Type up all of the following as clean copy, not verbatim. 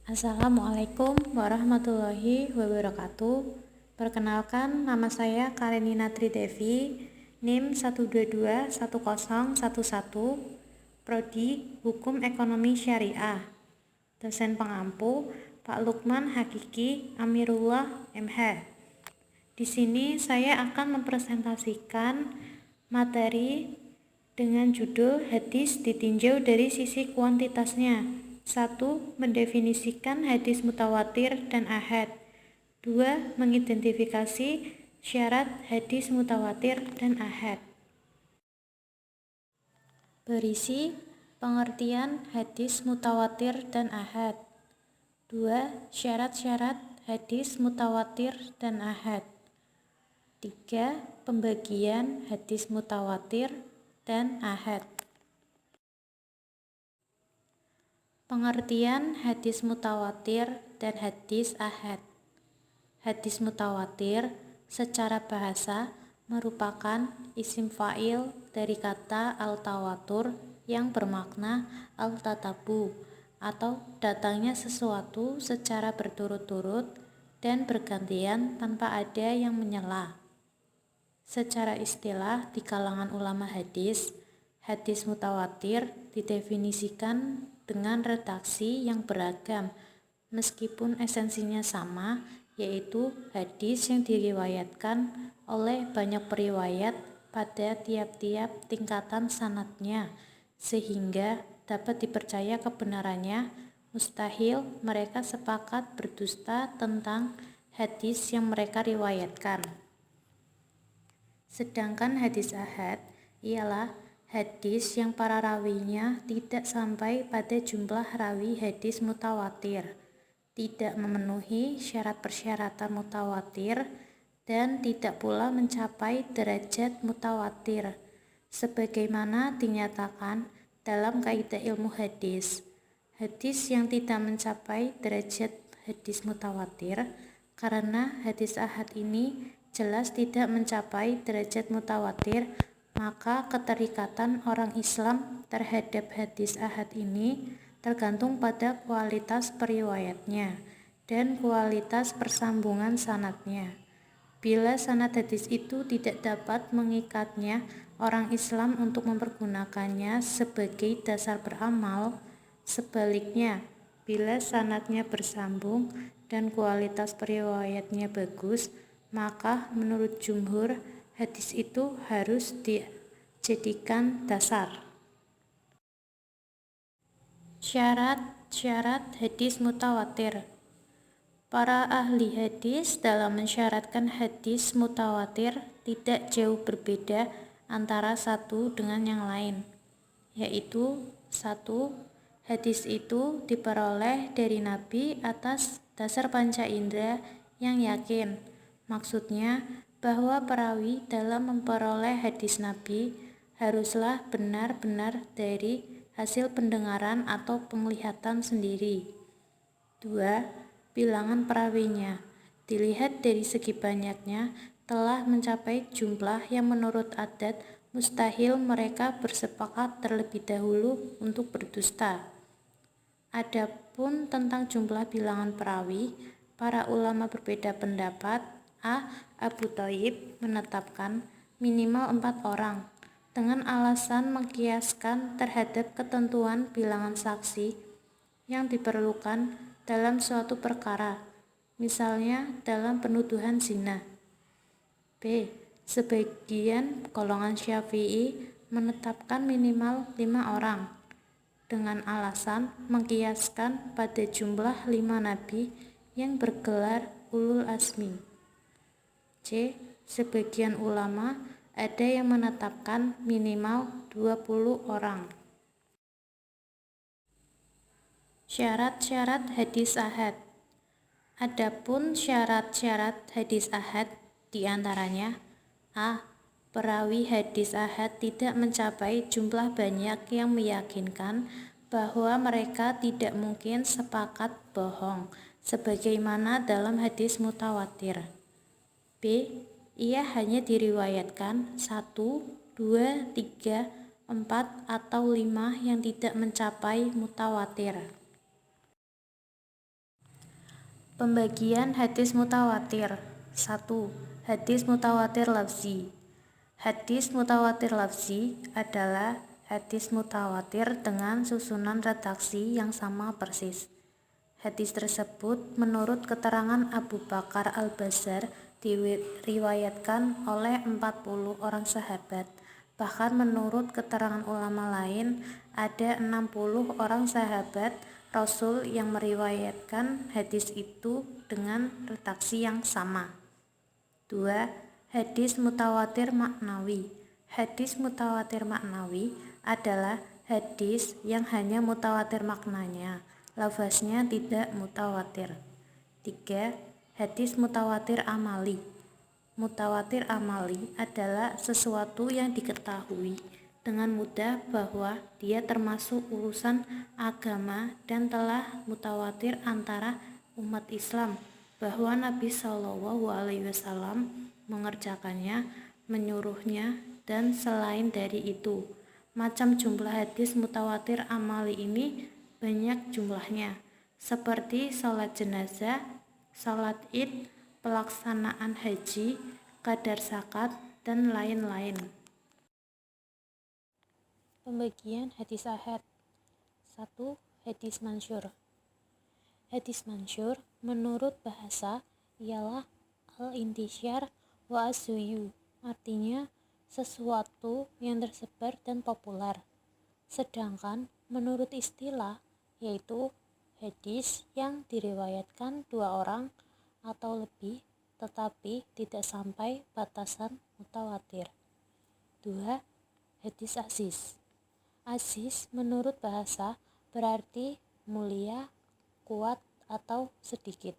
Assalamualaikum warahmatullahi wabarakatuh. Perkenalkan, nama saya Karenina Tridevi, NIM 1221011, Prodi Hukum Ekonomi Syariah. Dosen pengampu Pak Lukman Hakiki Amirullah MH. Di sini saya akan mempresentasikan materi dengan judul hadis ditinjau dari sisi kuantitasnya. 1. Mendefinisikan hadis mutawatir dan ahad. 2. Mengidentifikasi syarat hadis mutawatir dan ahad. Berisi pengertian hadis mutawatir dan ahad. 2. Syarat-syarat hadis mutawatir dan ahad. 3. Pembagian hadis mutawatir dan ahad. Pengertian hadis mutawatir dan hadis ahad. Hadis mutawatir secara bahasa merupakan isim fa'il dari kata al-tawatur yang bermakna al-tatabu atau datangnya sesuatu secara berturut-turut dan bergantian tanpa ada yang menyela. Secara istilah di kalangan ulama hadis mutawatir didefinisikan dengan redaksi yang beragam meskipun esensinya sama, yaitu hadis yang diriwayatkan oleh banyak periwayat pada tiap-tiap tingkatan sanadnya sehingga dapat dipercaya kebenarannya. Mustahil mereka sepakat berdusta tentang hadis yang mereka riwayatkan. Sedangkan hadis ahad ialah hadis yang para rawinya tidak sampai pada jumlah rawi hadis mutawatir, tidak memenuhi syarat persyaratan mutawatir, dan tidak pula mencapai derajat mutawatir, sebagaimana dinyatakan dalam kaidah ilmu hadis. Hadis yang tidak mencapai derajat hadis mutawatir karena hadis ahad ini jelas tidak mencapai derajat mutawatir, maka keterikatan orang Islam terhadap hadis ahad ini tergantung pada kualitas periwayatnya dan kualitas persambungan sanadnya. Bila sanad hadis itu tidak dapat mengikatnya orang Islam untuk mempergunakannya sebagai dasar beramal, sebaliknya, bila sanadnya bersambung dan kualitas periwayatnya bagus, maka menurut jumhur hadis itu harus dijadikan dasar. Syarat-syarat hadis mutawatir. Para ahli hadis dalam mensyaratkan hadis mutawatir tidak jauh berbeda antara satu dengan yang lain, yaitu 1. Hadis itu diperoleh dari Nabi atas dasar panca indera yang yakin. Maksudnya bahwa perawi dalam memperoleh hadis Nabi haruslah benar-benar dari hasil pendengaran atau penglihatan sendiri. 2. Bilangan perawinya dilihat dari segi banyaknya telah mencapai jumlah yang menurut adat mustahil mereka bersepakat terlebih dahulu untuk berdusta. Adapun tentang jumlah bilangan perawi, para ulama berbeda pendapat. Abu Thaib menetapkan minimal 4 orang dengan alasan mengkiaskan terhadap ketentuan bilangan saksi yang diperlukan dalam suatu perkara, misalnya dalam penuduhan zina. B. Sebagian golongan Syafi'i menetapkan minimal 5 orang dengan alasan mengkiaskan pada jumlah 5 nabi yang bergelar ulul azmi. C. Sebagian ulama ada yang menetapkan minimal 20 orang. Syarat-syarat hadis ahad. Adapun syarat-syarat hadis ahad diantaranya: A. Perawi hadis ahad tidak mencapai jumlah banyak yang meyakinkan bahwa mereka tidak mungkin sepakat bohong, sebagaimana dalam hadis mutawatir. B. Ia hanya diriwayatkan 1, 2, 3, 4, atau 5 yang tidak mencapai mutawatir. Pembagian hadis mutawatir. 1. Hadis mutawatir lafzi. Hadis mutawatir lafzi adalah hadis mutawatir dengan susunan redaksi yang sama persis. Hadis tersebut menurut keterangan Abu Bakar Al-Bazzar diriwayatkan oleh 40 orang sahabat. Bahkan menurut keterangan ulama lain ada 60 orang sahabat Rasul yang meriwayatkan hadis itu dengan redaksi yang sama. 2. Hadis mutawatir maknawi. Hadis mutawatir maknawi adalah hadis yang hanya mutawatir maknanya, lafaznya tidak mutawatir. 3. Hadis mutawatir amali. Mutawatir amali adalah sesuatu yang diketahui dengan mudah bahwa dia termasuk urusan agama dan telah mutawatir antara umat Islam bahwa Nabi Shallallahu Alaihi Wasallam mengerjakannya, menyuruhnya, dan selain dari itu. Macam jumlah hadis mutawatir amali ini banyak jumlahnya, seperti salat jenazah, salat id, pelaksanaan haji, qadar zakat, dan lain-lain. Pembagian hadis ahad. 1. Hadis mansyur. Hadis mansyur menurut bahasa ialah al-intisyar wa az-zuyu, artinya sesuatu yang tersebar dan populer. Sedangkan menurut istilah yaitu hadis yang diriwayatkan 2 orang atau lebih tetapi tidak sampai batasan mutawatir. 2. Hadis aziz. Aziz menurut bahasa berarti mulia, kuat, atau sedikit.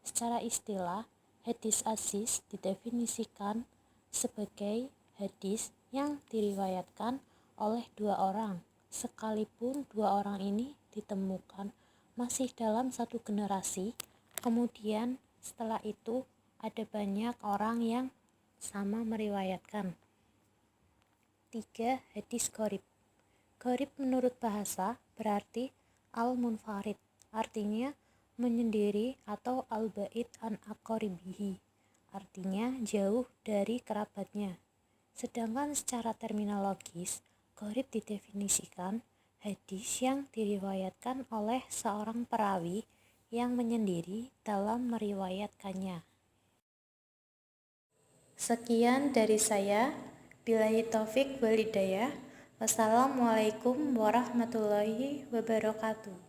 Secara istilah, hadis aziz didefinisikan sebagai hadis yang diriwayatkan oleh 2 orang, sekalipun 2 orang ini ditemukan masih dalam satu generasi, kemudian setelah itu ada banyak orang yang sama meriwayatkan. 3. Hadis qorib. Qorib menurut bahasa berarti al-munfarid, artinya menyendiri, atau al-ba'id an aqoribihi, artinya jauh dari kerabatnya. Sedangkan secara terminologis, qorib didefinisikan hadis yang diriwayatkan oleh seorang perawi yang menyendiri dalam meriwayatkannya. Sekian dari saya. Billahi taufik wal hidayah. Wassalamualaikum warahmatullahi wabarakatuh.